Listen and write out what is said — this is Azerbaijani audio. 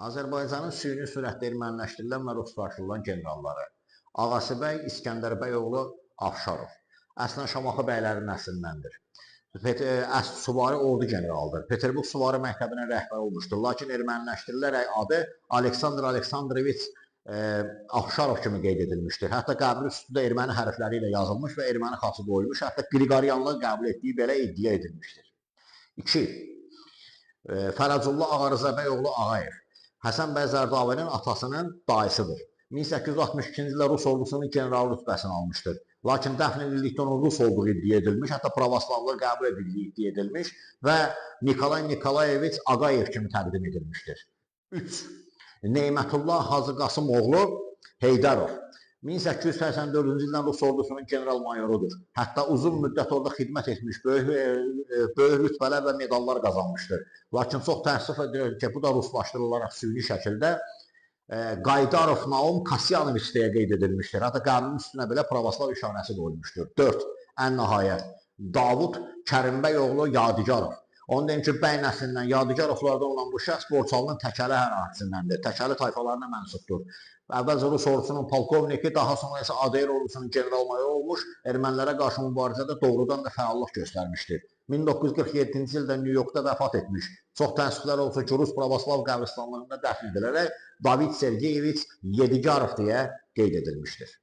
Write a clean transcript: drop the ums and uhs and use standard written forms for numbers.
Azərbaycanın süni sürətdə erməniləşdirilən və ruslaşdırılan generalları Ağası bəy İskəndər bəy oğlu Afşarov. Əslən Şamaxı bəylərinin nəslindəndir. Suvari ordu generalıdır. Peterburq Suvari məktəbinin rəhbəri olmuşdur. Lakin erməniləşdirilərək adı Aleksandr Aleksandroviç Afşarov kimi qeyd edilmişdir. Hətta qəbri üstündə erməni hərfləri ilə yazılmış və erməni xası qoyulmuş. Hətta Qriqoryanlığı qəbul etdiyi belə iddia edilmişdir. 2. Fərəcullah Ağarızabəy oğlu Ağayev. Həsən bəy Zərdabinin atasının dayısıdır. 1862-ci ildə Rus ordusunun general rütbəsini almışdır. Lakin dəfn edildikdə onun Rus olduğu iddia edilmiş, hətta pravoslavlığı qəbul edildiyi iddia edilmiş və Nikolay Nikolayeviç Ağayev kimi təqdim edilmişdir. 3. Neymətullah Hacı Qasım oğlu Heydərov. 1884-cü ildən Rus ordusunun general mayorudur. Hətta uzun müddət orada xidmət etmiş, böyük rütbələr və medallar qazanmışdır. Lakin çox təəssüf edirəm ki, bu da ruslaşdırılaraq süni şəkildə Qaydarov Naum Kasyanoviç deyə qeyd edilmişdir. Hətta qəbrinin üstünə belə pravoslav işarəsi qoyulmuşdur. 4. Ən nəhayət Davud Kərimbəy oğlu Yadigarov. Onu deyim ki, bəy nəslindən Yadigarovlardan olan bu şəxs Borçalının Təkəli ərazisindəndir. Təkəli tayfalarına mənsubdur. Əvvəlcə Rus ordusunun polkovniki, daha sonra isə ADR ordusunun general mayoru olmuş, ermənilərə qarşı mübarizədə doğrudan da fəallıq göstərmişdir. 1947-ci ildə New Yorkda vəfat etmiş. Çox təəssüflər olsa ki, Rus pravoslav qəbristanlığında dəfn edilərək David Sergeyeviç Yedigarov deyə qeyd edilmişdir.